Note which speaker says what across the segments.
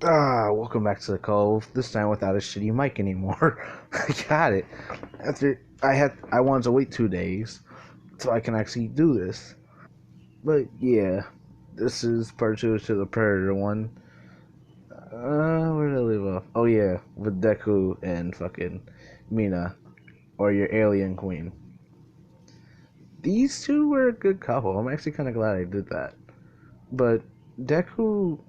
Speaker 1: Welcome back to the Cove. This time without a shitty mic anymore. I got it. After I wanted to wait 2 days so I can actually do this. But yeah, this is part two to the Predator one. Where did I leave off? Oh yeah, with Deku and fucking Mina, or your alien queen. These two were a good couple. I'm actually kind of glad I did that. But Deku,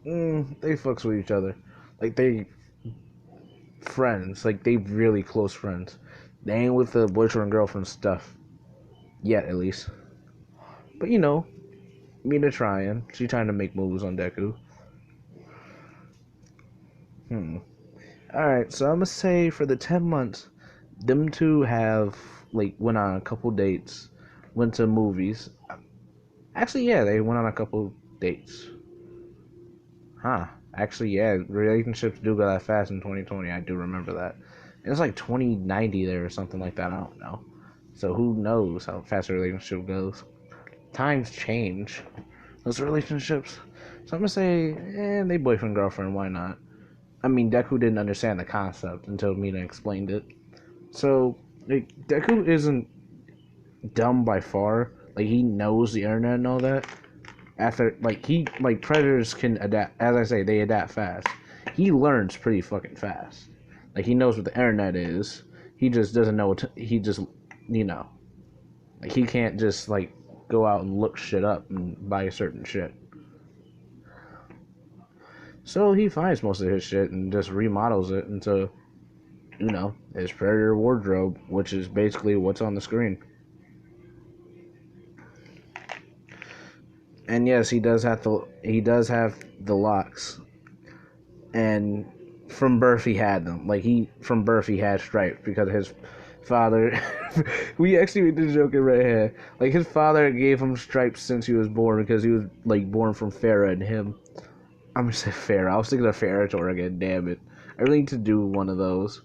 Speaker 1: they fucks with each other. Like they friends. Like they really close friends. They ain't with the boyfriend and girlfriend stuff yet, at least. But Mina trying. She trying to make moves on Deku. Hmm. All right. So I'm gonna say for the 10 months, them two have went on a couple dates, went to movies. Actually, yeah, they went on a couple dates. Huh. Actually, yeah, relationships do go that fast in 2020. I do remember that. It's like 2090 there or something like that. I don't know. So who knows how fast a relationship goes? Times change. Those relationships. So I'm gonna say, they boyfriend girlfriend. Why not? I mean, Deku didn't understand the concept until Mina explained it. So Deku isn't dumb by far. Like he knows the internet and all that. After predators can adapt. As I say, they adapt fast. He learns pretty fucking fast. Like he knows what the internet is. He just doesn't know he just you know like he can't just go out and look shit up and buy certain shit. So he finds most of his shit and just remodels it into his predator wardrobe, which is basically what's on the screen. And yes, he does have the locks, and from birth he had them. From birth he had stripes because his father. We actually made this joke in right here. Like his father gave him stripes since he was born because he was born from Farah and him. I'm gonna say Farah. I was thinking of Ferrator again. Damn it! I really need to do one of those.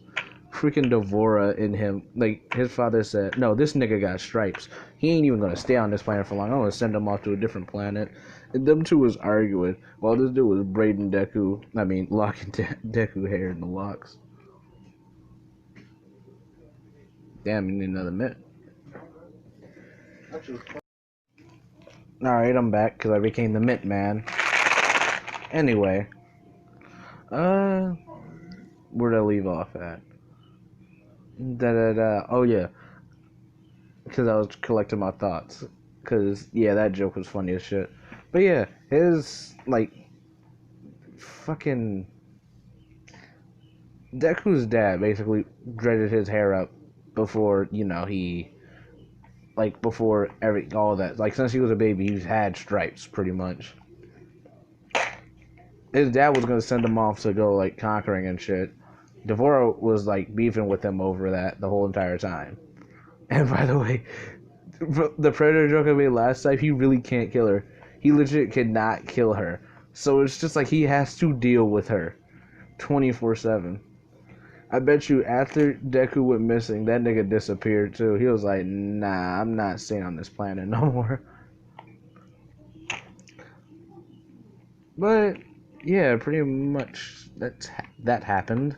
Speaker 1: Freaking Devora in him. Like his father said, no, this nigga got stripes. He ain't even gonna stay on this planet for long. I'm gonna send him off to a different planet. And them two was arguing while this dude was braiding Deku. I mean, locking Deku hair in the locks. Damn, you need another minute. All right, I'm back because I became the Mint Man. Anyway, uh, where'd I leave off at? Da da da. Oh yeah, because I was collecting my thoughts. Because yeah, that joke was funny as shit. But yeah, his fucking Deku's dad basically dreaded his hair up before he before every all that. Like since he was a baby, he's had stripes pretty much. His dad was gonna send him off to go conquering and shit. Devora was beefing with him over that the whole entire time. And by the way, the Predator joke I made last time, he really can't kill her. He legit cannot kill her. So it's just he has to deal with her 24/7. I bet you after Deku went missing, that nigga disappeared too. He was like, nah, I'm not staying on this planet no more. But yeah, pretty much that happened.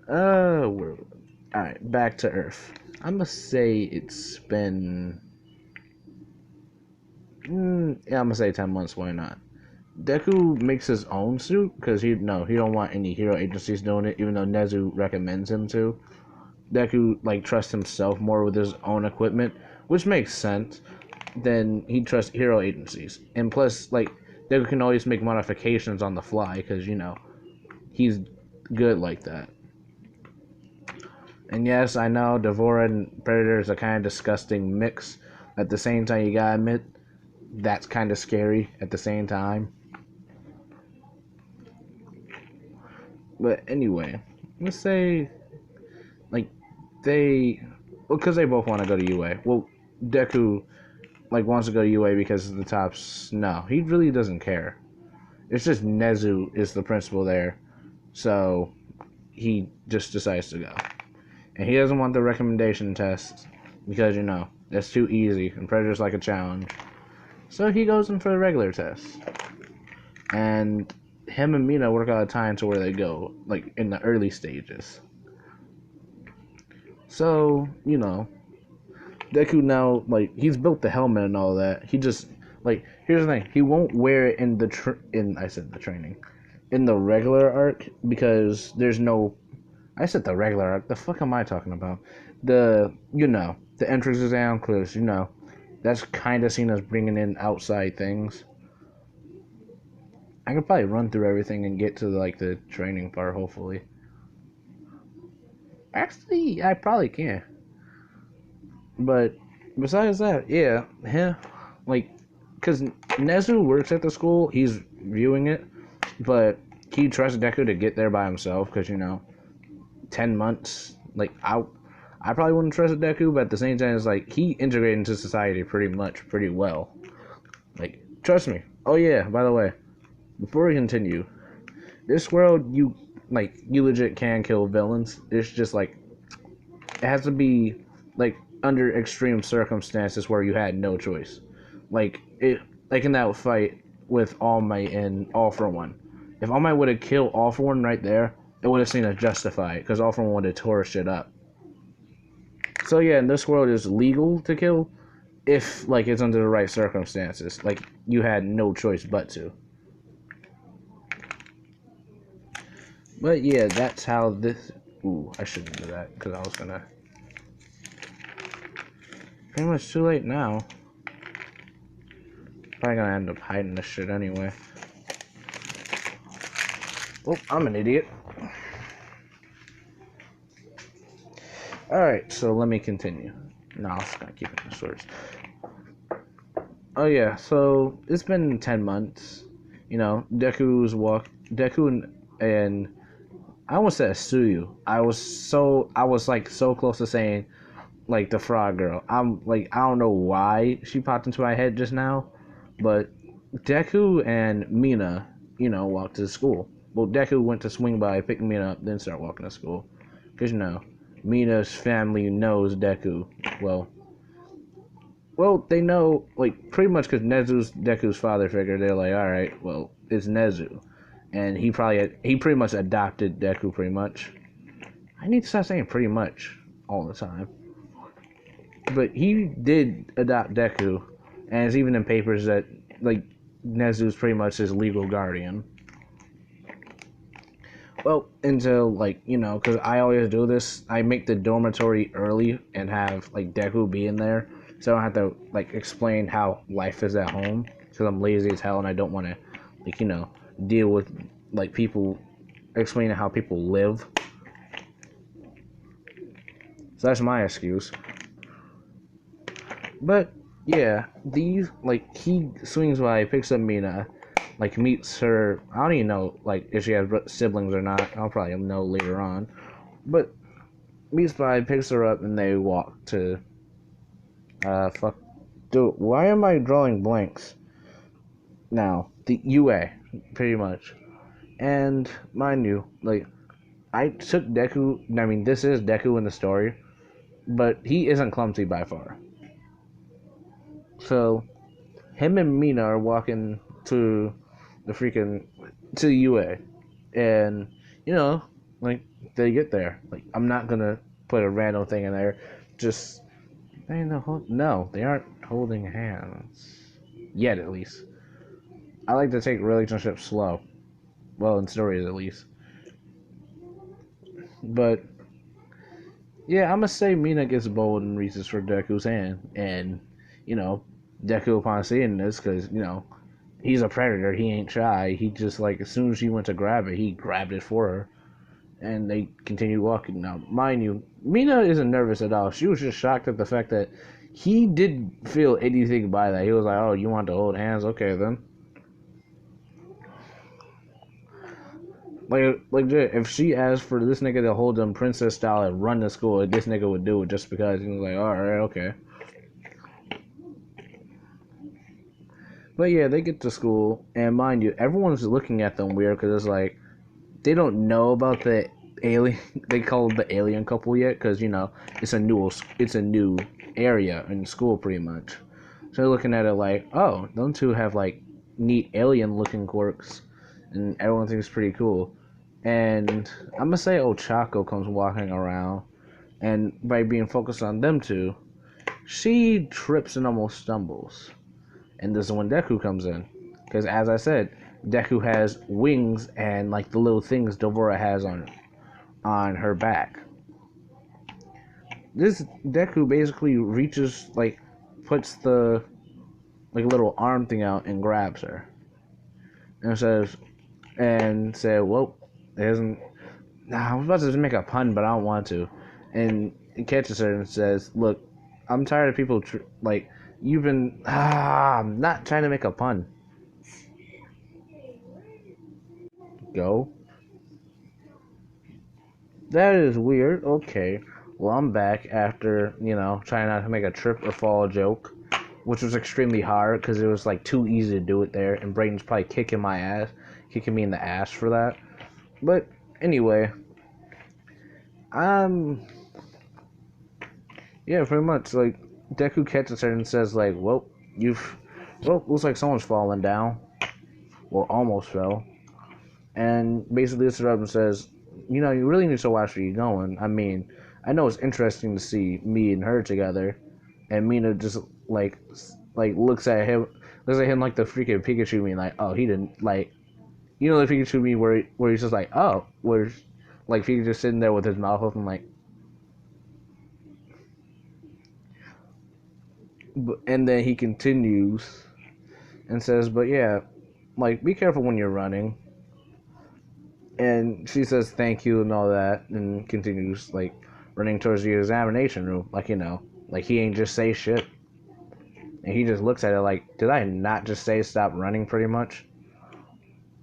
Speaker 1: Alright, back to Earth. I'm gonna say it's been yeah, I'm gonna say 10 months, why not? Deku makes his own suit because he don't want any hero agencies doing it, even though Nezu recommends him to. Deku trusts himself more with his own equipment, which makes sense. Than he trusts hero agencies, and plus Deku can always make modifications on the fly because he's good like that. And yes, I know Devora and Predator is a kind of disgusting mix. At the same time, you gotta admit that's kind of scary. At the same time, but anyway, let's say like they, well, because they both want to go to UA. Well, Deku wants to go to UA because of the tops. No, he really doesn't care. It's just Nezu is the principal there, so he just decides to go, and he doesn't want the recommendation test because that's too easy and Predator's like a challenge. So he goes in for the regular test, and him and Mina work out a time to where they go, like, in the early stages. So, Deku now, like, he's built the helmet and all that. He just, like, here's the thing. He won't wear it in I said the training. In the regular arc, because there's no, I said the regular arc. The fuck am I talking about? The entrance exam, because, that's kind of seen as bringing in outside things. I could probably run through everything and get to, like, the training part, hopefully. Actually, I probably can. But besides that, yeah, like, because Nezu works at the school, he's viewing it, but he trusts Deku to get there by himself, because, 10 months, like, I probably wouldn't trust Deku, but at the same time, it's like, he integrated into society pretty well. Like, trust me. Oh yeah, by the way, before we continue, this world, you legit can kill villains. It's just, like, it has to be, like, under extreme circumstances where you had no choice. Like in that fight with All Might and All For One. If All Might would have killed All For One right there, it would have seemed to justify it, because All For One would have tore shit up. So yeah, in this world, it's legal to kill if, like, it's under the right circumstances. Like, you had no choice but to. But yeah, that's how this... Ooh, I shouldn't do that, because I was gonna... Pretty much too late now. Probably gonna end up hiding this shit anyway. Oh, I'm an idiot. Alright, so let me continue. No, I'm just gonna keep it in the shorts. Oh yeah, so it's been 10 months. Deku and I almost said Suyu. I was like so close to saying, like, the frog girl. I'm like, I don't know why she popped into my head just now, but Deku and Mina, walked to school. Well, Deku went to swing by, pick Mina up, then start walking to school. Because, Mina's family knows Deku. Well, they know, like, pretty much because Nezu's Deku's father figure. They're like, alright, well, it's Nezu. And he pretty much adopted Deku, pretty much. I need to stop saying pretty much all the time. But he did adopt Deku, and it's even in papers that, like, Nezu's pretty much his legal guardian. Well, until, like, because I always do this, I make the dormitory early and have, like, Deku be in there, so I don't have to, like, explain how life is at home, because I'm lazy as hell and I don't want to, like, deal with, like, people explaining how people live. So that's my excuse. But yeah, these, like, he swings by, picks up Mina, like, meets her. I don't even know, like, if she has siblings or not. I'll probably know later on. But meets by, picks her up, and they walk to dude, why am I drawing blanks now? The UA, pretty much. And mind you, like, I took Deku. I mean, this is Deku in the story, but he isn't clumsy by far. So, him and Mina are walking to to UA, and like, they get there. Like, I'm not gonna put a random thing in there. Just no, they aren't holding hands yet, at least. I like to take relationships slow. Well, in stories, at least. But yeah, I'm gonna say Mina gets bold and reaches for Deku's hand, and Deku, upon seeing this, because he's a predator, he ain't shy. He just, like, as soon as she went to grab it, he grabbed it for her, and they continued walking. Now, mind you, Mina isn't nervous at all. She was just shocked at the fact that he didn't feel anything by that. He was like, "Oh, you want to hold hands? Okay, then." Like, if she asked for this nigga to hold them princess style and run to school, this nigga would do it just because he was like, alright, okay. But yeah, they get to school, and mind you, everyone's looking at them weird, because it's like, they don't know about the alien, they call it the alien couple yet, because, it's a new area in school, pretty much. So they're looking at it like, oh, them two have, like, neat alien looking quirks. and everyone thinks it's pretty cool. And I'm gonna say Ochako comes walking around, and by being focused on them two, she trips and almost stumbles. And this is when Deku comes in, because as I said, Deku has wings and like the little things Devora has on her back. This Deku basically reaches, like, puts the like little arm thing out and grabs her, and said, "Well, it isn't." Nah, I was about to make a pun, but I don't want to. And it catches her and says, "Look, I'm tired of people like you've been. I'm not trying to make a pun. Go. That is weird. Okay. Well, I'm back after trying not to make a trip or fall joke, which was extremely hard because it was like too easy to do it there, and Brayden's probably kicking me in the ass for that. But anyway, yeah, pretty much like Deku catches her and says like, well, looks like someone's falling down, or almost fell, and basically lifts her up and says, you really need to watch where you're going. I mean, I know it's interesting to see me and her together, and Mina just looks at him like the freaking Pikachu meme, like, oh, he didn't like, the Pikachu meme where he's just like, oh, where's like Pikachu just sitting there with his mouth open, like, and then he continues and says, but yeah, like, be careful when you're running. And she says thank you and all that, and continues like running towards the examination room, like like he ain't just say shit. And he just looks at it like, did I not just say stop running, pretty much?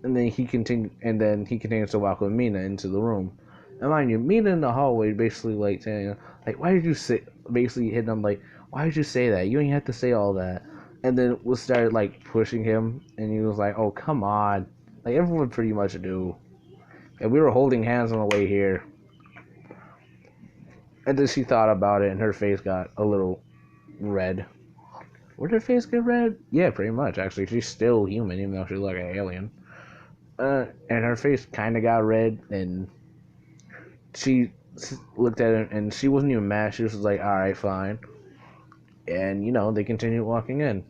Speaker 1: And then he continues to walk with Mina into the room. And mind you, Mina in the hallway basically like saying, like, why did you say, basically hitting him like, why did you say that? You ain't have to say all that. And then we started like pushing him, and he was like, oh, come on. Like, everyone pretty much do. And we were holding hands on the way here. And then she thought about it, and her face got a little red. Would her face get red? Yeah, pretty much, actually. She's still human, even though she's like an alien. And her face kind of got red, and she looked at it, and she wasn't even mad. She was like, alright, fine. And, they continued walking in.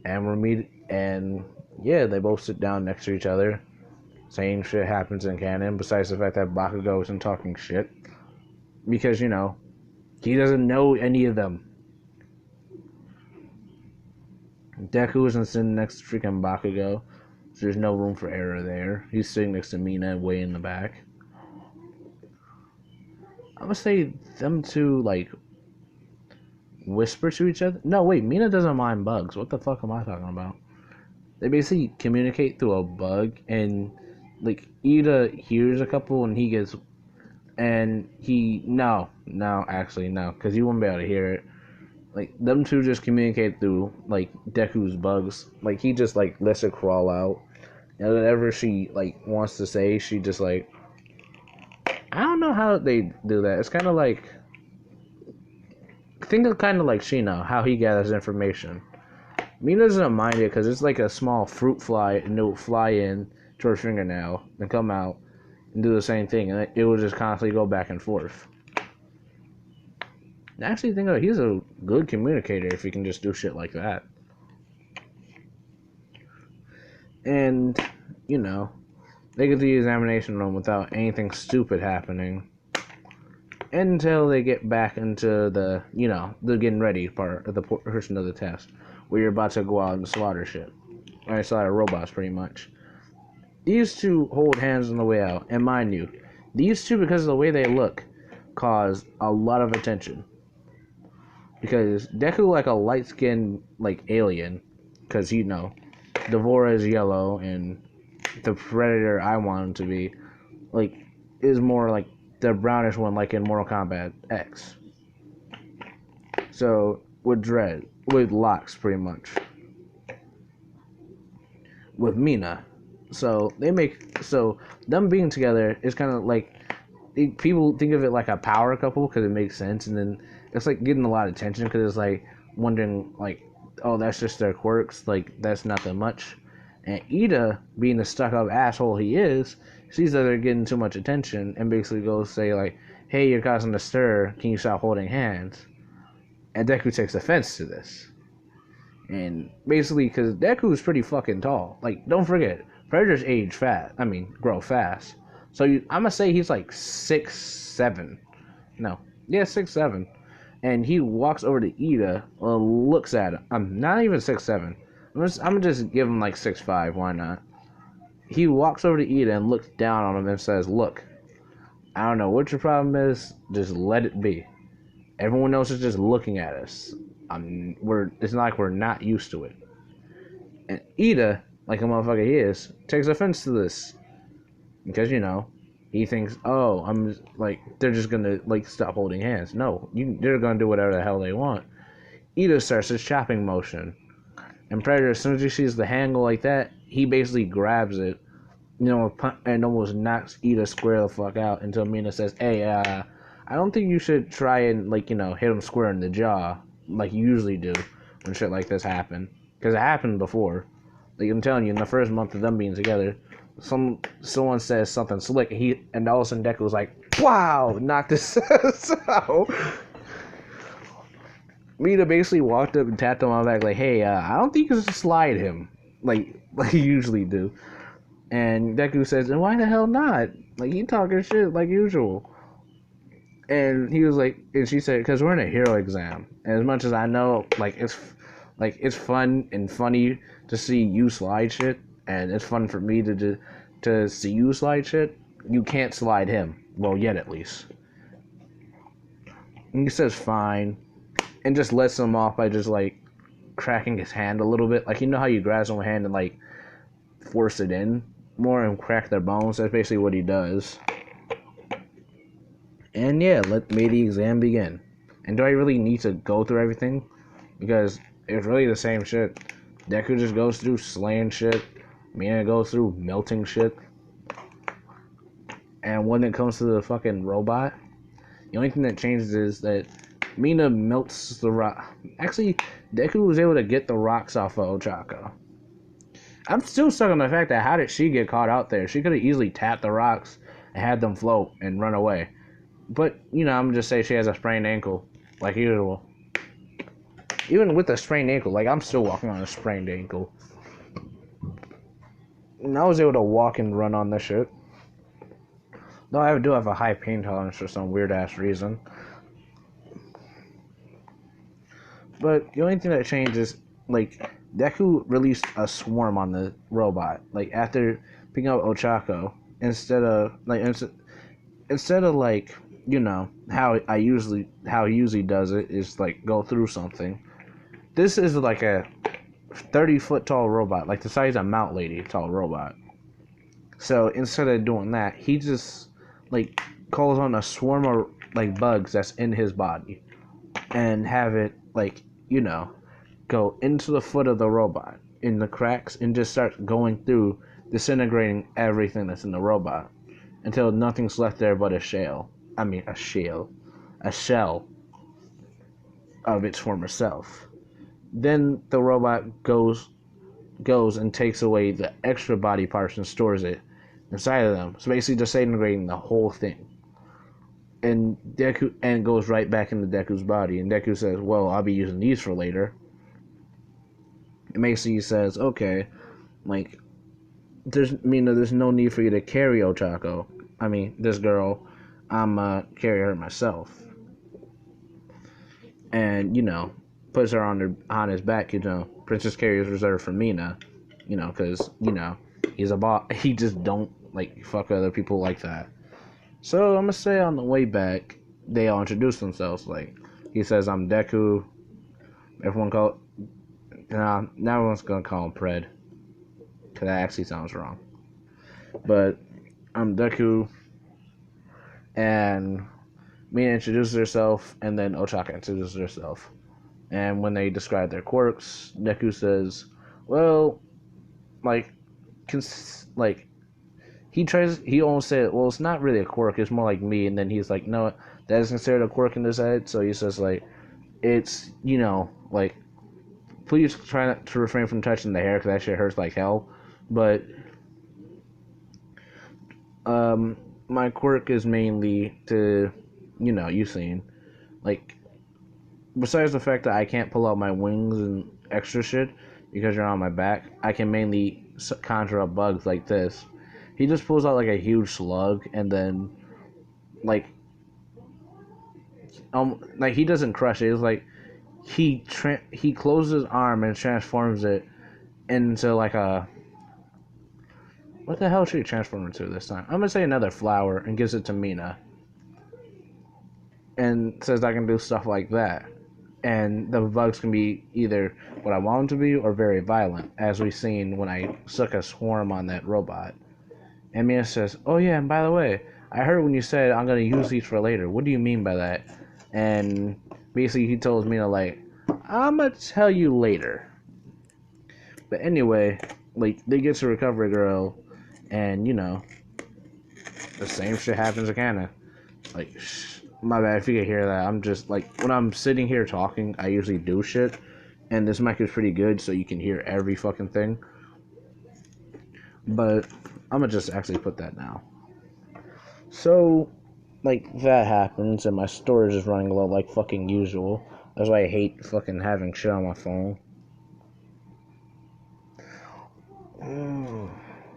Speaker 1: And yeah, they both sit down next to each other. Same shit happens in canon, besides the fact that Bakugo isn't talking shit. Because, he doesn't know any of them. Deku isn't sitting next to freaking Bakugo, so there's no room for error there. He's sitting next to Mina way in the back. I'm gonna say them two, like, whisper to each other. No, wait, Mina doesn't mind bugs. What the fuck am I talking about? They basically communicate through a bug, and like Ida hears a couple, and he gets, and he actually no, because you wouldn't be able to hear it. Like, them two just communicate through like Deku's bugs. Like, he just like lets it crawl out, and whatever she like wants to say, she just like, I don't know how they do that. It's kind of like, think of kind of like Shino, how he gathers information. Mina doesn't mind it because it's like a small fruit fly, and it will fly in to her fingernail and come out and do the same thing, and it will just constantly go back and forth. And actually, think of it, he's a good communicator if he can just do shit like that. And, they get to the examination room without anything stupid happening until they get back into the, the getting ready part of the portion of the test, where you're about to go out and slaughter shit. Or slaughter robots, pretty much. These two hold hands on the way out, and mind you, these two, because of the way they look, cause a lot of attention. Because Deku, like a light-skinned, like, alien, because, Devora is yellow, and the Predator I want him to be, like, is more like the brownish one, like in Mortal Kombat X. So, with locks, pretty much. With Mina. So, them being together is kind of like, people think of it like a power couple, because it makes sense, and then it's like getting a lot of attention, because it's like wondering, like, oh, that's just their quirks, like, that's not that much. And Ida, being the stuck-up asshole he is, sees that they're getting too much attention and basically goes say like, "Hey, you're causing a stir. Can you stop holding hands?" And Deku takes offense to this. And basically, because Deku is pretty fucking tall. Like, don't forget, predators age fast. I mean, grow fast. So I'm gonna say he's like 6'7". No, yeah, 6'7". And he walks over to Ida, looks at him. I'm not even 6'7". I'm gonna just give him like 6'5". Why not? He walks over to Ida and looks down on him and says, "Look, I don't know what your problem is. Just let it be. Everyone else is just looking at us. It's not like we're not used to it." And Ida, like a motherfucker he is, takes offense to this because he thinks, "Oh, I'm like they're just gonna like stop holding hands." No, they're gonna do whatever the hell they want. Ida starts his chopping motion, and Predator, as soon as he sees the handle like that, he basically grabs it, and almost knocks Ida square the fuck out until Mina says, "Hey, I don't think you should try and hit him square in the jaw like you usually do when shit like this happen, because it happened before. Like I'm telling you, in the first month of them being together, someone says something slick, and all of a sudden Deku was like, "Wow!" knocked his out. Mina basically walked up and tapped him on the back like, "Hey, I don't think you should slide him like you usually do." And Deku says, "And why the hell not? Like he talking shit like usual." And he was like, and she said, "Because we're in a hero exam. And as much as I know, it's fun and funny to see you slide shit, and it's fun for me to see you slide shit. You can't slide him. Well, yet at least." And he says, "Fine," and just lets him off by just like cracking his hand a little bit. Like how you grab someone's hand and like force it in more and crack their bones. That's basically what he does. And yeah, may the exam begin. And do I really need to go through everything? Because it's really the same shit. Deku just goes through slaying shit. Mina goes through melting shit. And when it comes to the fucking robot, the only thing that changes is that Mina melts the rock. Actually, Deku was able to get the rocks off of Ochako. I'm still stuck on the fact that how did she get caught out there? She could have easily tapped the rocks and had them float and run away. But, I'm just say she has a sprained ankle, like usual. Even with a sprained ankle, like I'm still walking on a sprained ankle. And I was able to walk and run on this shit. Though I do have a high pain tolerance for some weird ass reason. But the only thing that changed is, like, Deku released a swarm on the robot. Like, after picking up Ochako, instead of how he usually does it is like go through something. This is like a 30-foot tall robot, like the size of Mount Lady tall robot. So instead of doing that, he just like calls on a swarm of like bugs that's in his body and have it go into the foot of the robot in the cracks and just start going through, disintegrating everything that's in the robot until nothing's left there but a shell of its former self. Then the robot goes and takes away the extra body parts and stores it inside of them. So basically disintegrating the whole thing. And Deku goes right back into Deku's body. And Deku says, "Well, I'll be using these for later." And basically says, "Okay, like there's no need for you to carry Ochako. This girl. I'm carry her myself." And puts her on his back. Princess Carrier is reserved for Mina. Because he's a boss. He just don't like fuck other people like that. So I'm gonna say on the way back, they all introduce themselves. Like he says, "I'm Deku." Now everyone's gonna call him Pred, because that actually sounds wrong. But I'm Deku, and Mina introduces herself, and then Ochako introduces herself. And when they describe their quirks, Deku says, "Well, he almost said, well, it's not really a quirk, it's more like me." And then he's like, "No, that is considered a quirk in his head." So he says, it's, please try not to refrain from touching the hair, because that shit hurts like hell. But my quirk is mainly to, you've seen, like, besides the fact that I can't pull out my wings and extra shit because you're on my back, I can mainly conjure up bugs like this. He just pulls out like a huge slug and then like like he doesn't crush it. It's like he closes his arm and transforms it into like a, what the hell should he transform into this time? I'm gonna say another flower and gives it to Mina and says I can do stuff like that. And the bugs can be either what I want them to be or very violent, as we've seen when I stuck a swarm on that robot. And Mina says, "Oh yeah, and by the way, I heard when you said I'm gonna use these for later. What do you mean by that?" And basically, he tells Mina like, "I'm gonna tell you later." But anyway, like they get to Recovery Girl, and the same shit happens again. Like, my bad if you can hear that. I'm just like, when I'm sitting here talking, I usually do shit, and this mic is pretty good, so you can hear every fucking thing. But I'm gonna just actually put that now. So, like, that happens, and my storage is running low like fucking usual. That's why I hate fucking having shit on my phone.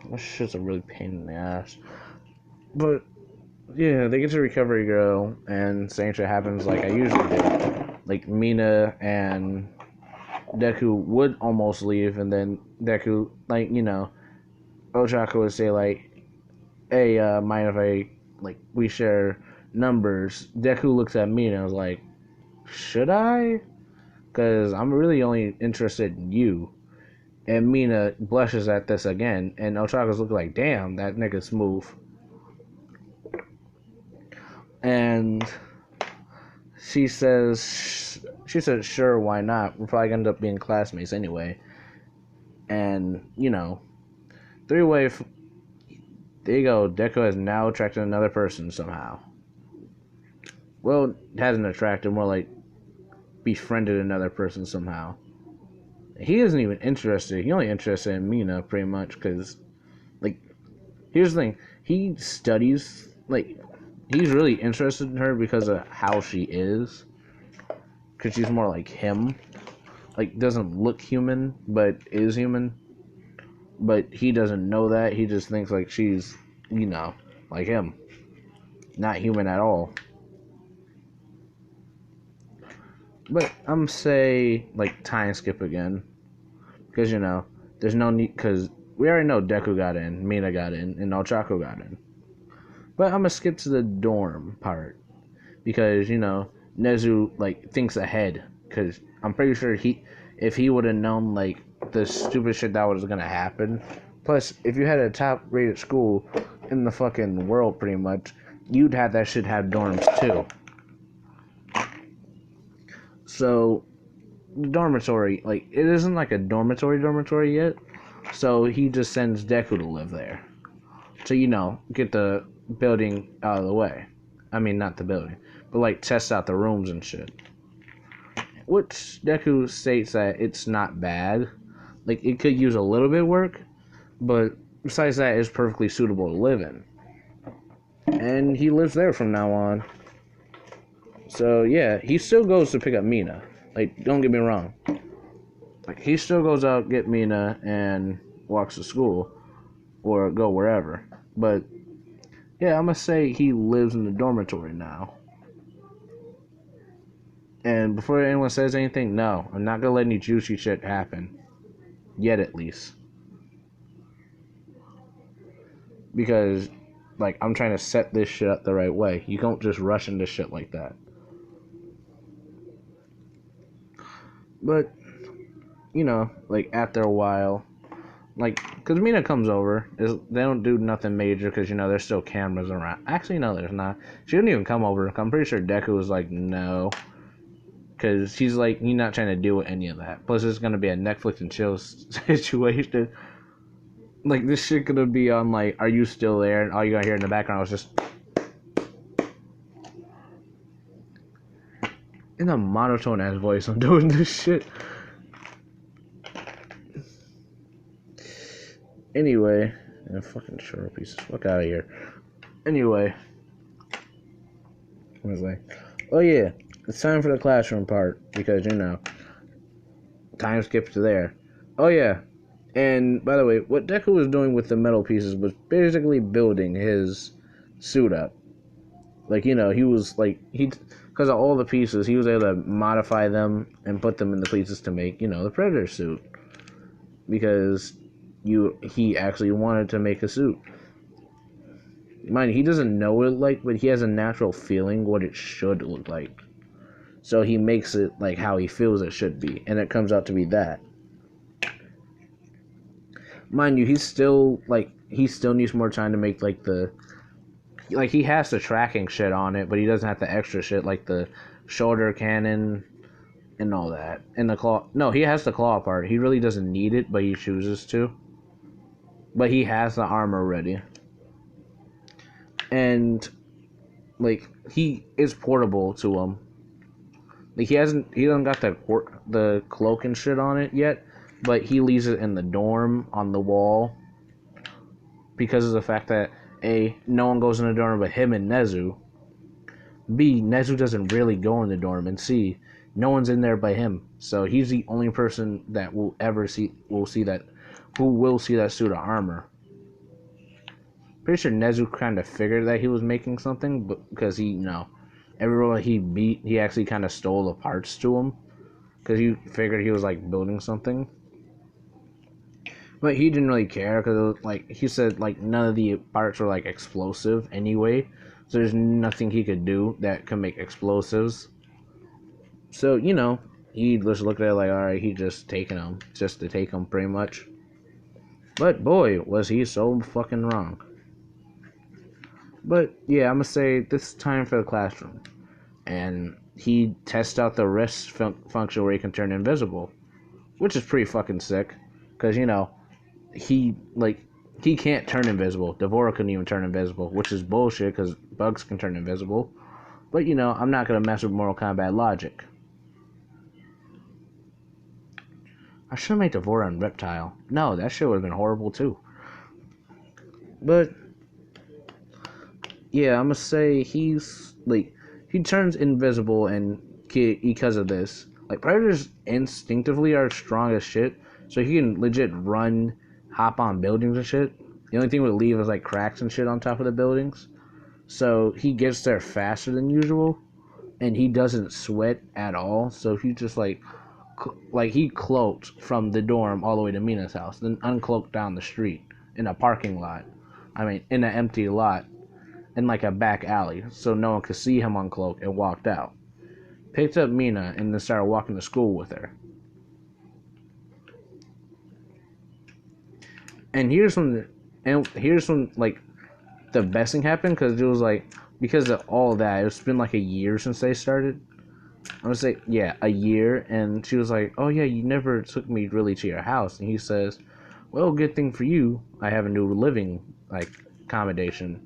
Speaker 1: This shit's a really pain in the ass. But yeah, they get to Recovery Girl, and same shit happens like I usually do. Like, Mina and Deku would almost leave, and then Deku, like, Ochako would say, like, hey, mind if we share numbers? Deku looks at me and was like, should I? Because I'm really only interested in you. And Mina blushes at this again, and Ochako's looking like, damn, that nigga's smooth. And she says, sure, why not? We're probably gonna end up being classmates anyway. And, three-way, there you go. Deku has now attracted another person somehow. Well, hasn't attracted, more like befriended another person somehow. He isn't even interested. He's only interested in Mina, pretty much, because, like, here's the thing. He studies, like, he's really interested in her because of how she is. Because she's more like him. Like, doesn't look human, but is human. But he doesn't know that. He just thinks, like, she's, like him. Not human at all. But I'm say, like, time skip again. Because, there's no need, because we already know Deku got in, Mina got in, and Ochako got in. But I'm gonna skip to the dorm part. Because, Nezu, like, thinks ahead. Because I'm pretty sure if he would have known, like, the stupid shit that was gonna happen. Plus, if you had a top-rated school in the fucking world, pretty much, you'd have that shit have dorms, too. So, the dormitory, like, it isn't like a dormitory yet, so he just sends Deku to live there. So, get the building out of the way. I mean, not the building, but, like, test out the rooms and shit. Which Deku states that it's not bad. Like, it could use a little bit of work, but besides that, it's perfectly suitable to live in. And he lives there from now on. So, yeah, he still goes to pick up Mina. Like, don't get me wrong. Like, he still goes out, get Mina, and walks to school. Or go wherever. But, yeah, I'm gonna say he lives in the dormitory now. And before anyone says anything, no, I'm not gonna let any juicy shit happen. Yet, at least. Because, like, I'm trying to set this shit up the right way. You don't just rush into shit like that. But, like, after a while, like, because Mina comes over, they don't do nothing major because, there's still cameras around. Actually, no, there's not. She didn't even come over. I'm pretty sure Deku was like, no. Because she's like, you're not trying to do any of that. Plus, it's going to be a Netflix and chill situation. Like, this shit gonna be on, like, Are You Still There? And all you gotta hear in the background was just... in a monotone-ass voice, I'm doing this shit. Anyway, fucking short pieces. Fuck out of here. Anyway, I was like, oh yeah, it's time for the classroom part because time skips to there. Oh yeah, and by the way, what Deku was doing with the metal pieces was basically building his suit up. Like he was like because of all the pieces, he was able to modify them and put them in the pieces to make the Predator suit because he actually wanted to make a suit. Mind, he doesn't know what it like, but he has a natural feeling what it should look like. So he makes it like how he feels it should be, and it comes out to be that. Mind you, he still needs more time to make he has the tracking shit on it, but he doesn't have the extra shit like the shoulder cannon and all that. And the claw. No, he has the claw part. He really doesn't need it, but he chooses to. But he has the armor ready. And he is portable to him. Like he doesn't got the cloak and shit on it yet, but he leaves it in the dorm on the wall because of the fact that A, no one goes in the dorm but him and Nezu. B, Nezu doesn't really go in the dorm, and C, no one's in there but him. So he's the only person that will see that suit of armor. Pretty sure Nezu kind of figured that he was making something, but because everyone he beat, he actually kind of stole the parts to him because he figured he was building something. But he didn't really care because he said none of the parts were explosive anyway, so there's nothing he could do that could make explosives. So he just looked at it like, all right, he just taking them just to take them pretty much. But boy, was he so fucking wrong. But yeah, I'm gonna say this is time for the classroom, and he tests out the wrist function where he can turn invisible, which is pretty fucking sick, because he can't turn invisible. Devora couldn't even turn invisible, which is bullshit because bugs can turn invisible. But I'm not gonna mess with Mortal Kombat logic. I should have made Devora and Reptile. No, that shit would have been horrible too. But yeah, I'm gonna say he turns invisible and because of this. Predators instinctively are strong as shit, so he can legit run, hop on buildings and shit. The only thing we leave is cracks and shit on top of the buildings. So he gets there faster than usual, and he doesn't sweat at all. So he just he cloaked from the dorm all the way to Mina's house, then uncloaked down the street in a parking lot. I mean, in an empty lot, in a back alley, so no one could see him uncloak, and walked out. Picked up Mina and then started walking to school with her. And here's when the best thing happened, because it was because of all that, it's been a year since they started. I would say, yeah, a year. And she was like, oh yeah, you never took me really to your house. And he says, well, good thing for you, I have a new living accommodation.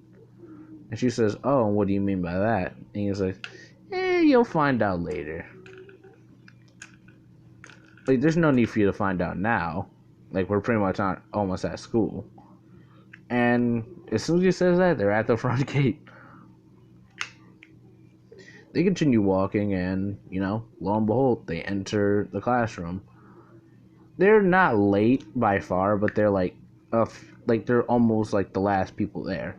Speaker 1: And she says, oh, what do you mean by that? And he's like, you'll find out later. There's no need for you to find out now. We're pretty much almost at school. And as soon as he says that, they're at the front gate. They continue walking, and, lo and behold, they enter the classroom. They're not late by far, but they're they're almost the last people there.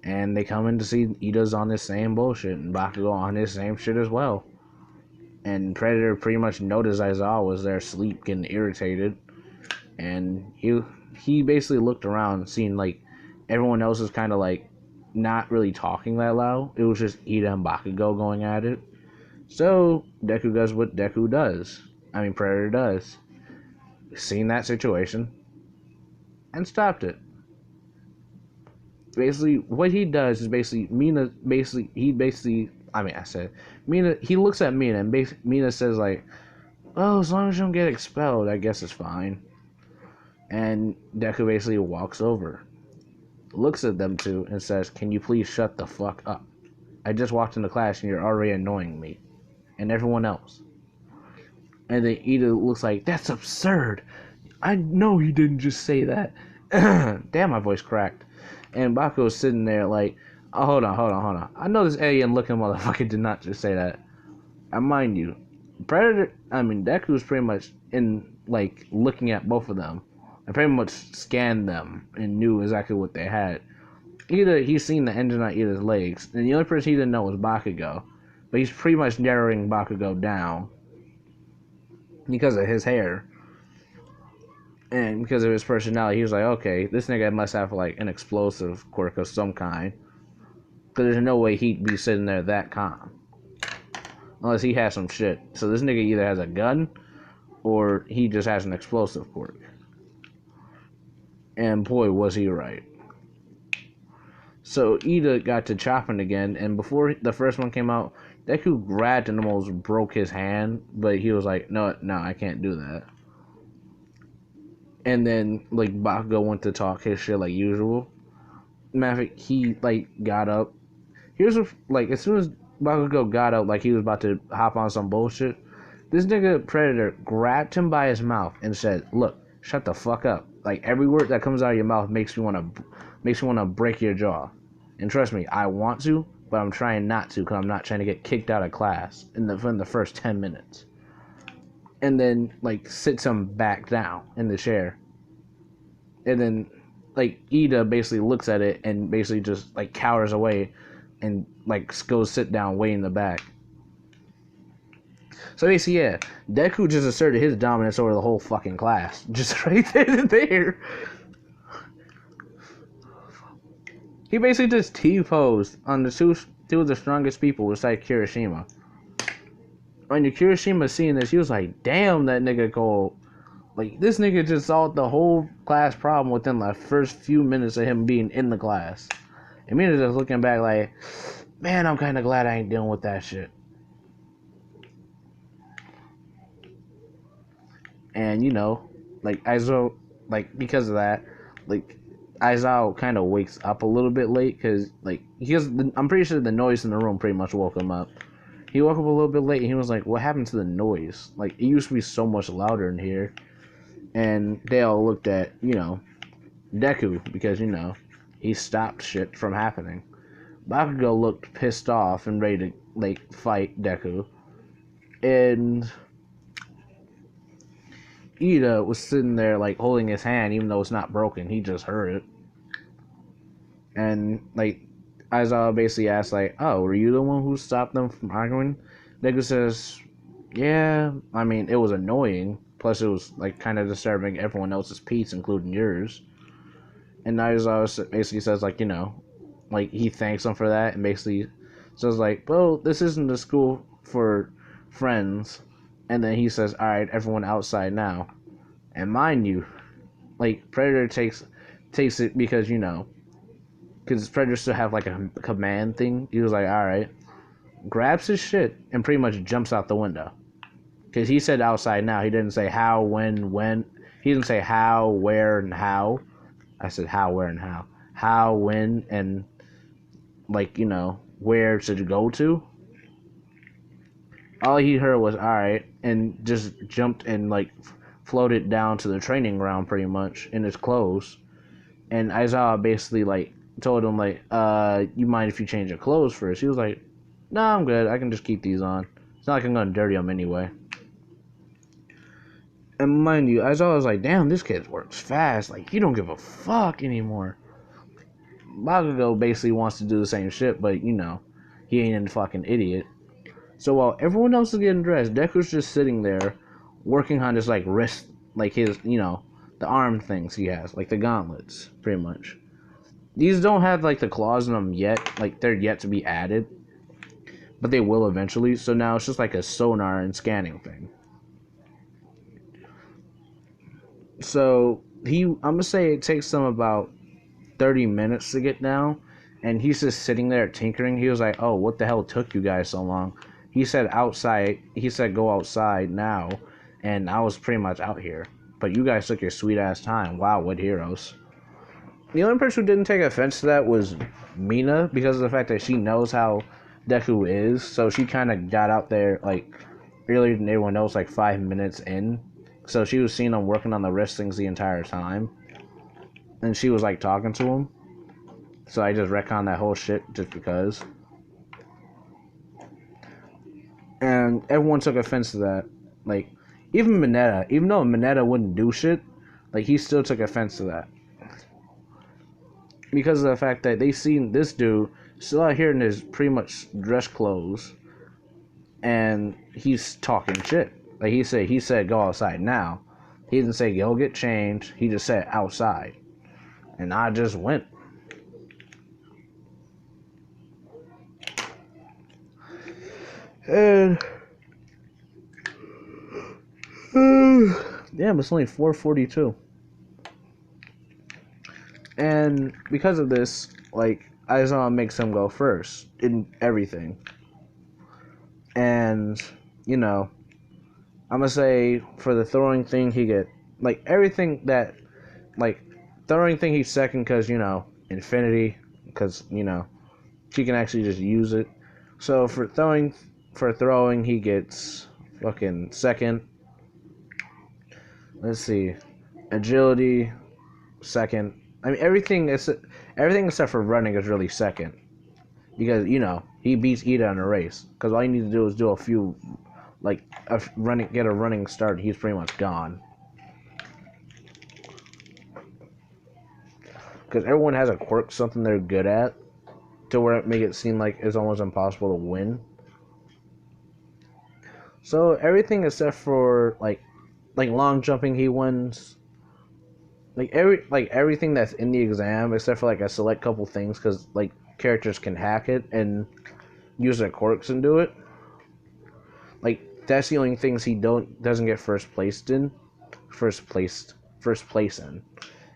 Speaker 1: And they come in to see Ida's on this same bullshit, and Bakugo on his same shit as well. And Predator pretty much noticed Aizawa was there asleep, getting irritated. And he basically looked around, seeing everyone else is kind of not really talking that loud. It was just Ida and Bakugo going at it. So Deku does what Deku does. I mean, Predator does. Seen that situation and stopped it. Basically, what he does is Mina he looks at Mina, and Mina says oh, as long as you don't get expelled, I guess it's fine. And Deku basically walks over, looks at them two, and says, can you please shut the fuck up? I just walked into class and you're already annoying me and everyone else. And then Ida looks like, that's absurd. I know he didn't just say that. Damn, my voice cracked. And Bakugo's sitting there like, oh, hold on. I know this alien-looking motherfucker did not just say that. I mind you, Deku's pretty much in, like, looking at both of them. I pretty much scanned them and knew exactly what they had. Either he's seen the engine on Ida's legs, and the only person he didn't know was Bakugo. But he's pretty much narrowing Bakugo down because of his hair. And because of his personality, he was like, okay, this nigga must have, like, an explosive quirk of some kind. Because there's no way he'd be sitting there that calm. Unless he has some shit. So this nigga either has a gun, or he just has an explosive quirk. And boy, was he right. So Ida got to chopping again, and before the first one came out, Deku grabbed and almost broke his hand, but he was like, no, I can't do that. And then, like, Bakugo went to talk his shit like usual. Matter of fact, he, like, got up. Here's what, like, as soon as Bakugo got up, like he was about to hop on some bullshit, this nigga Predator grabbed him by his mouth and said, look, shut the fuck up. Like, every word that comes out of your mouth makes you want to break your jaw. And trust me, I want to, but I'm trying not to, because I'm not trying to get kicked out of class in the first 10 minutes. And then, like, sits him back down in the chair. And then, like, Ida basically looks at it and basically just, like, cowers away and, like, goes sit down way in the back. So basically, yeah, Deku just asserted his dominance over the whole fucking class. Just right then and there. He basically just T-posed on the two of the strongest people beside Kirishima. When Kirishima seeing this, he was like, damn, that nigga cold. Like, this nigga just solved the whole class problem within the first few minutes of him being in the class. And Mina just looking back like, man, I'm kind of glad I ain't dealing with that shit. And, you know, like, Aizo, like, because of that, like, Aizawa kind of wakes up a little bit late because, like, I'm pretty sure the noise in the room pretty much woke him up. He woke up a little bit late and he was like, what happened to the noise? Like, it used to be so much louder in here. And they all looked at, you know, Deku because, you know, he stopped shit from happening. Bakugo looked pissed off and ready to, like, fight Deku. And Ida was sitting there, like, holding his hand even though it's not broken. He just heard it. And, like, Aizawa basically asked, like, oh, were you the one who stopped them from arguing? Deku says, yeah, I mean, it was annoying. Plus, it was, like, kind of disturbing everyone else's peace, including yours. And Aizawa basically says, like, you know, like, he thanks him for that and basically says, like, well, this isn't a school for friends. And then he says, alright, everyone outside now. And mind you, like, Predator takes it because, you know, because Predator still have, like, a command thing. He was like, alright. Grabs his shit and pretty much jumps out the window. Because he said outside now. He didn't say how, when. He didn't say how, where, and how. I said how, where, and how. How, when, and, like, you know, where to go to. All he heard was, alright, and just jumped and, like, floated down to the training ground pretty much in his clothes. And Aizawa basically, like, told him, like, you mind if you change your clothes first? He was like, no, I'm good. I can just keep these on. It's not like I'm gonna dirty them anyway. And mind you, Aizawa was like, damn, this kid works fast. Like, he don't give a fuck anymore. Bakugo basically wants to do the same shit, but, you know, he ain't a fucking idiot. So while everyone else is getting dressed, Deku's just sitting there working on his, like, wrist, like, his, you know, the arm things he has, like the gauntlets, pretty much. These don't have, like, the claws in them yet, like, they're yet to be added, but they will eventually, so now it's just like a sonar and scanning thing. So, I'm gonna say it takes them about 30 minutes to get down, and he's just sitting there tinkering. He was like, oh, what the hell took you guys so long? He said outside, he said go outside now, and I was pretty much out here. But you guys took your sweet ass time. Wow, what heroes. The only person who didn't take offense to that was Mina, because of the fact that she knows how Deku is, so she kind of got out there, like, earlier than everyone else, like 5 minutes in. So she was seeing him working on the wrist things the entire time. and she was like talking to him. So I just retconned that whole shit just because. And everyone took offense to that. Like, even Mineta, even though Mineta wouldn't do shit, like, he still took offense to that. Because of the fact that they seen this dude still out here in his pretty much dress clothes, and he's talking shit. Like, he said go outside now. He didn't say go get changed. He just said outside. And I just went. And damn, it's only 4:42. And because of this, like, I just want to make him go first in everything. And, you know, I'm going to say for the throwing thing, he get, like, everything that, like, throwing thing, he's second because, you know, infinity, because, you know, she can actually just use it. So for throwing, he gets fucking second. Let's see. Agility, second. I mean, everything except for running is really second. Because, you know, he beats Ida in a race. Because all you need to do is do a few, like, get a running start. He's pretty much gone. Because everyone has a quirk, something they're good at, to where it make it seem like it's almost impossible to win. So everything except for like long jumping, he wins. Like everything that's in the exam except for like a select couple things, because like characters can hack it and use their quirks and do it. Like that's the only things he doesn't get first place in,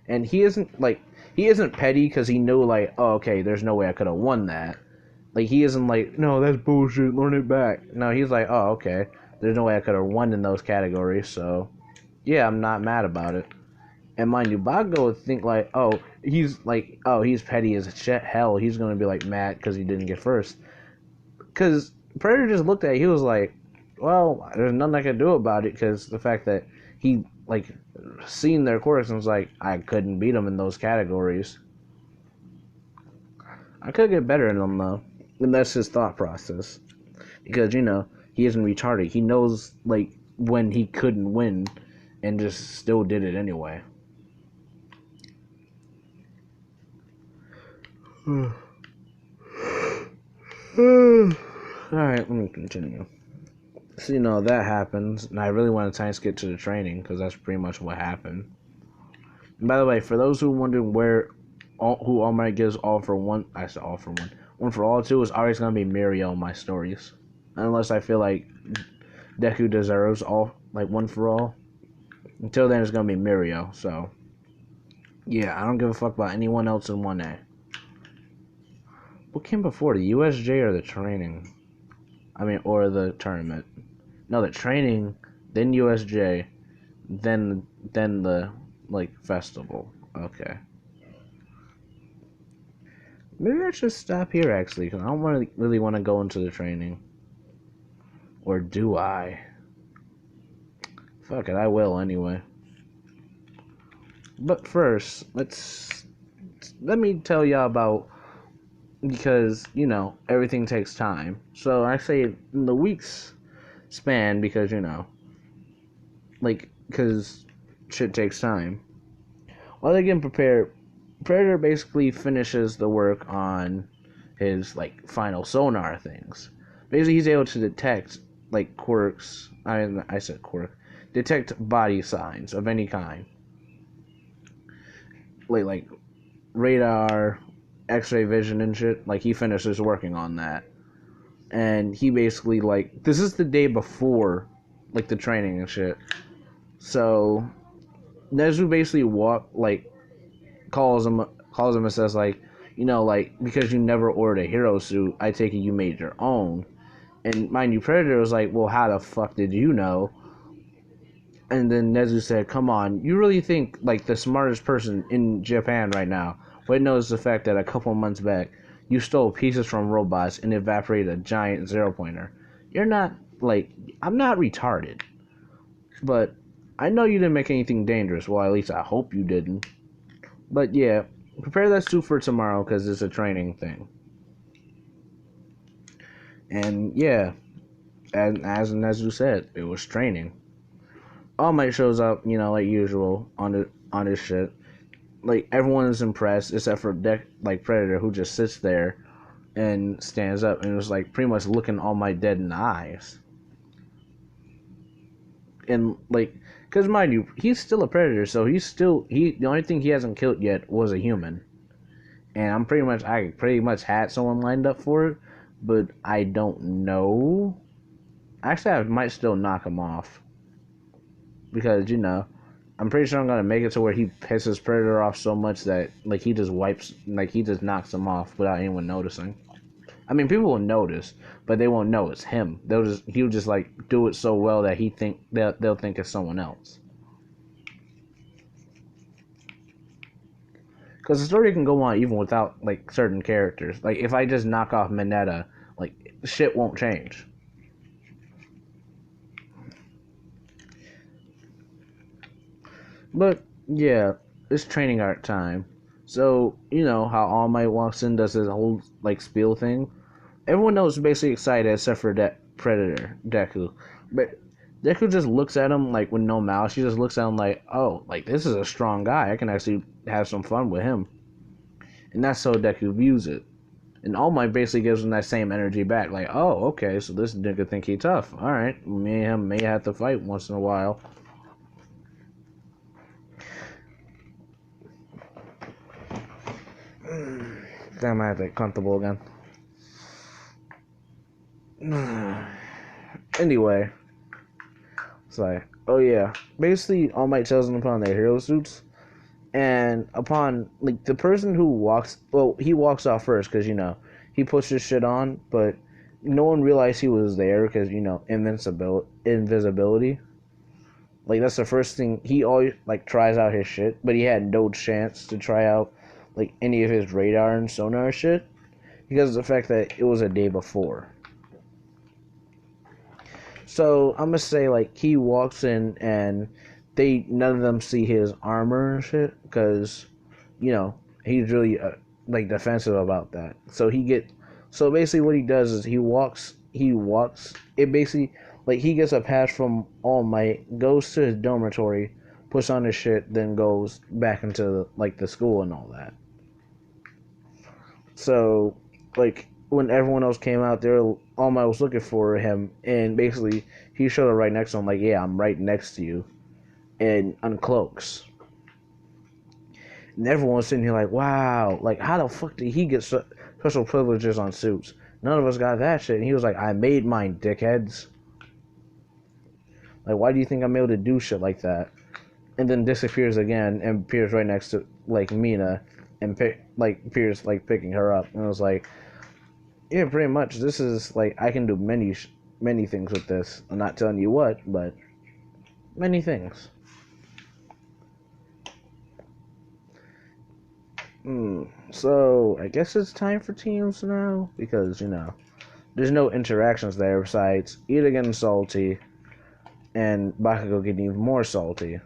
Speaker 1: and he isn't petty because he knew like, oh, okay, there's no way I could have won that. Like he isn't like, no, that's bullshit, learn it back. No, he's like, oh, okay, there's no way I could have won in those categories, so yeah, I'm not mad about it. And mind you, Bago would think like, oh, he's petty as hell. He's gonna be like mad because he didn't get first. Because Predator just looked at it, he was like, well, there's nothing I can do about it because the fact that he like seen their quirks and was like, I couldn't beat them in those categories. I could get better in them though, and that's his thought process. Because you know he isn't retarded. He knows like when he couldn't win, and just still did it anyway. Alright, let me continue. So, you know, that happens, and I really want to time skip to the training, because that's pretty much what happened. And by the way, for those who wondering who All Might gives all for one, I said all for one. One for all two is always going to be Mirio in my stories. Unless I feel like Deku deserves all, like one for all. Until then, it's going to be Mirio, so. Yeah, I don't give a fuck about anyone else in 1A. What came before, the USJ or the training? I mean, or the tournament. No, the training, then USJ, then the, like, festival. Okay. Maybe I should stop here, actually, because I don't really want to go into the training. Or do I? Fuck it, I will anyway. But first, let me tell y'all about, because, you know, everything takes time. So I say in the weeks span, because, you know, like, because shit takes time. While they're getting prepared, Predator basically finishes the work on his, like, final sonar things. Basically, he's able to detect, like, quirks. I said quirk. Detect body signs of any kind. Like radar, X-ray vision and shit. Like, he finishes working on that. And he basically, like, this is the day before, like, the training and shit. So, Nezu basically calls him and says, like, you know, like, because you never ordered a hero suit, I take it you made your own. And mind you, Predator was like, well, how the fuck did you know? And then Nezu said, come on, you really think, like, the smartest person in Japan right now would knows the fact that a couple months back, you stole pieces from robots and evaporated a giant zero-pointer. You're not, like, I'm not retarded. But I know you didn't make anything dangerous. Well, at least I hope you didn't. But yeah, prepare that suit for tomorrow because it's a training thing. And yeah, as you said, it was training. All Might shows up, like usual on his shit. Like everyone is impressed except for Predator, who just sits there and stands up and was like pretty much looking All Might dead in the eyes. And like, cause mind you, he's still a predator, so the only thing he hasn't killed yet was a human. And I pretty much had someone lined up for it, but I don't know. Actually, I might still knock him off because I'm pretty sure I'm gonna make it to where he pisses Predator off so much that like he just knocks him off without anyone noticing. I mean, people will notice, but they won't know it's him. He'll just like do it so well that they'll think it's someone else. Because the story can go on even without like certain characters. Like if I just knock off Mineta, like shit won't change. But yeah, it's training art time. So you know how All Might walks in, does his whole like spiel thing. Everyone knows basically excited except for that Predator Deku, but Deku just looks at him like with no mouth. She just looks at him like, oh, like this is a strong guy. I can actually have some fun with him, and that's how Deku views it. And All Might basically gives him that same energy back, like, oh, okay, so this nigga think he tough. All right, me and him may have to fight once in a while. Damn, I have to get comfortable again. Anyway, it's like, oh yeah, basically All Might tells them to put on their hero suits, and upon like the person who he walks off first because he puts his shit on, but no one realized he was there because invisibility. Like that's the first thing he always like tries out his shit, but he had no chance to try out like any of his radar and sonar shit because of the fact that it was a day before. So I'm gonna say like he walks in and none of them see his armor and shit because he's really like defensive about that. So basically what he does is he walks it basically like he gets a pass from All Might, goes to his dormitory, puts on his shit, then goes back into like the school and all that. So like when everyone else came out there, All Might was looking for him, and basically he showed up right next to him, like, yeah, I'm right next to you, and uncloaks. And everyone's sitting here like, wow, like how the fuck did he get special privileges on suits? None of us got that shit. And he was like, I made mine, dickheads. Like, why do you think I'm able to do shit like that? And then disappears again and appears right next to like Mina, and appears like picking her up. And I was like, yeah, pretty much. This is like I can do many things with this. I'm not telling you what, but many things. So I guess it's time for teams now because there's no interactions there besides Ida getting salty and Bakugo getting even more salty.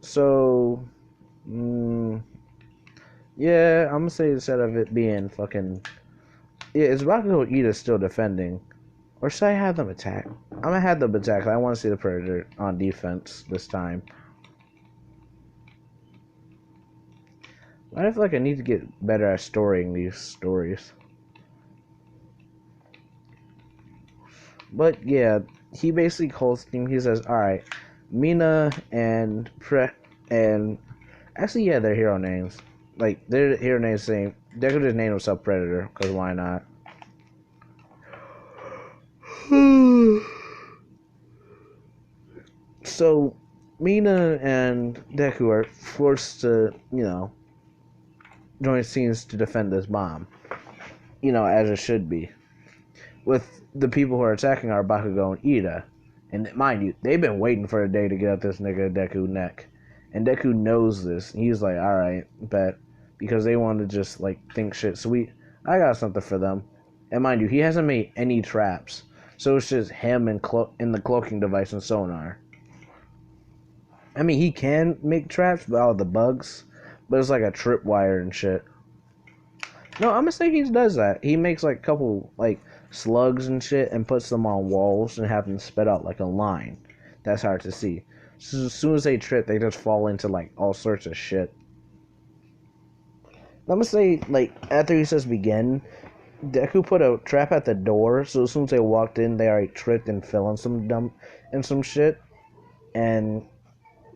Speaker 1: So, yeah, I'm gonna say instead of it being fucking, yeah, is Bakugo and Ida still defending, or should I have them attack? I'm gonna have them attack. I want to see the Predator on defense this time. I feel like I need to get better at storying these stories. But yeah, he basically calls him. He says, "All right, Mina and actually, yeah, they're hero names. Like their hero names same. Deku just named himself Predator because why not?" So Mina and Deku are forced to, join scenes to defend this bomb. As it should be. With the people who are attacking our Bakugo and Ida. And mind you, they've been waiting for a day to get at this nigga Deku neck. And Deku knows this. He's like, alright, bet. Because they want to just, like, think shit sweet. I got something for them. And mind you, he hasn't made any traps. So it's just him and in the cloaking device and sonar. I mean, he can make traps with all the bugs, but it's like a tripwire and shit. No, I'm gonna say he does that. He makes like a couple like slugs and shit and puts them on walls and have them spit out like a line. That's hard to see. So as soon as they trip, they just fall into like all sorts of shit. I'm gonna say like after he says begin, Deku put a trap at the door, so as soon as they walked in, they already tripped and fell on some shit, and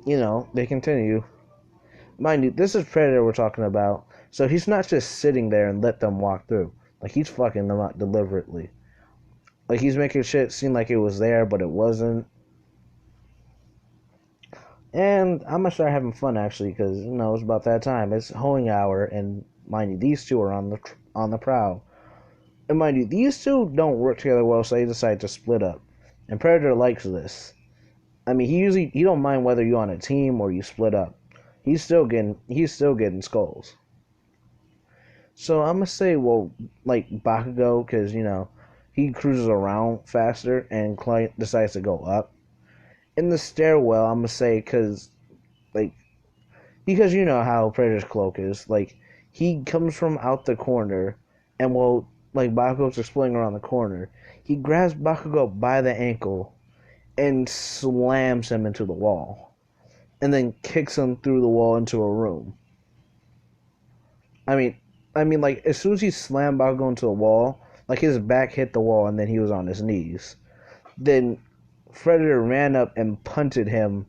Speaker 1: they continue. Mind you, this is Predator we're talking about, so he's not just sitting there and let them walk through. Like, he's fucking them out deliberately. Like, he's making shit seem like it was there, but it wasn't. And I'm gonna start having fun, actually, because, it's about that time. It's hoeing hour, and mind you, these two are on the prowl. And mind you, these two don't work together well, so they decide to split up. And Predator likes this. I mean, he don't mind whether you're on a team or you split up. He's still getting skulls. So I'm gonna say, well, like Bakugo, because he cruises around faster, and Client decides to go up in the stairwell. I'm gonna say, because you know how Predator's cloak is. Like, he comes from out the corner, and while like Bakugo's exploring around the corner, he grabs Bakugo by the ankle and slams him into the wall, and then kicks him through the wall into a room. I mean, like as soon as he slammed Bakugo into the wall, like his back hit the wall, and then he was on his knees. Then Predator ran up and punted him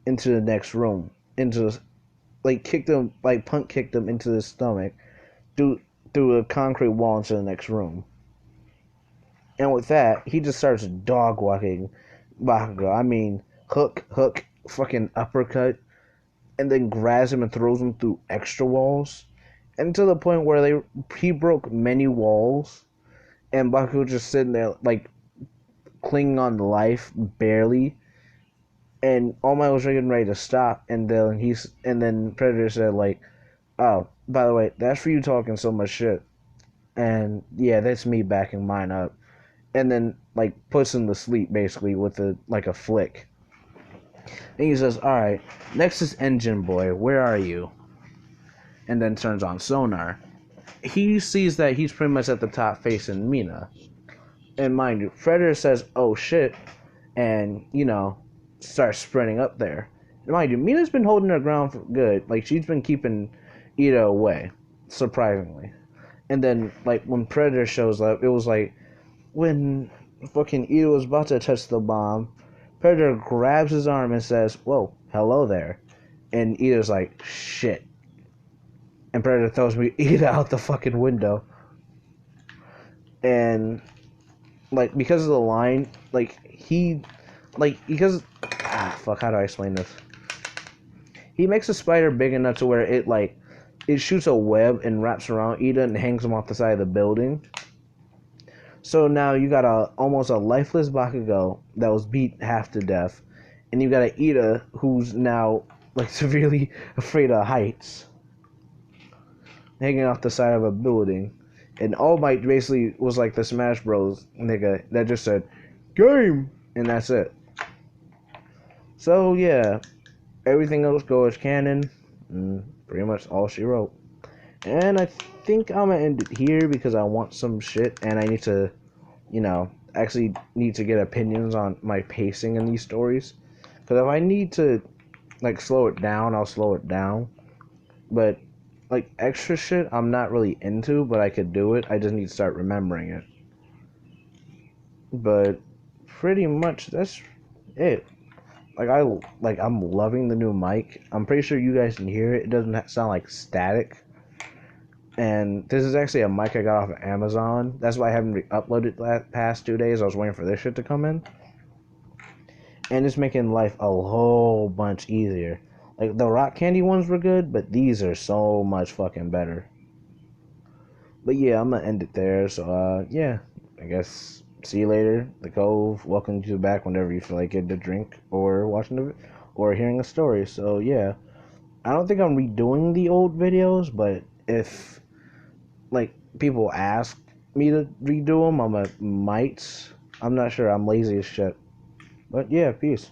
Speaker 1: into the next room, punt kicked him into the stomach through a concrete wall into the next room. And with that, he just starts dog walking Bakugo. I mean, hook, fucking uppercut, and then grabs him and throws him through extra walls, and to the point where he broke many walls, and Bakugo just sitting there like clinging on to life barely, and All Might was getting ready to stop, and then Predator said like, "Oh, by the way, that's for you talking so much shit," and yeah, that's me backing mine up, and then like puts him to sleep basically with a flick. And he says, "All right, next is Engine Boy. Where are you?" And then turns on sonar. He sees that he's pretty much at the top facing Mina. And mind you, Predator says, "Oh shit," and starts sprinting up there. And mind you, Mina's been holding her ground for good. Like, she's been keeping Ida away, surprisingly. And then like when Predator shows up, it was like when fucking Ida was about to touch the bomb, Predator grabs his arm and says, "Whoa, hello there." And Ida's like, "Shit." And Predator throws me Ida out the fucking window. And like because of the line, fuck, how do I explain this? He makes a spider big enough to where it shoots a web and wraps around Ida and hangs him off the side of the building. So now you got almost a lifeless Bakugo that was beat half to death, and you got a Ida who's now like severely afraid of heights, hanging off the side of a building. And All Might basically was like the Smash Bros. Nigga that just said, "Game!" and that's it. So yeah, everything else goes canon. Pretty much all she wrote. And I think I'm gonna end it here because I want some shit, and I need to, actually need to get opinions on my pacing in these stories. Because if I need to, slow it down, I'll slow it down. But extra shit I'm not really into, but I could do it. I just need to start remembering it. But pretty much that's it. I'm loving the new mic. I'm pretty sure you guys can hear it. It doesn't sound like static. And this is actually a mic I got off of Amazon. That's why I haven't uploaded the past 2 days. I was waiting for this shit to come in. And it's making life a whole bunch easier. Like, the rock candy ones were good, but these are so much fucking better. But yeah, I'm gonna end it there. So, yeah, I guess see you later. The Cove. Welcome you back whenever you feel like getting a drink or or hearing a story. So, yeah, I don't think I'm redoing the old videos, but if people ask me to redo them, might. I'm not sure. I'm lazy as shit. But yeah, peace.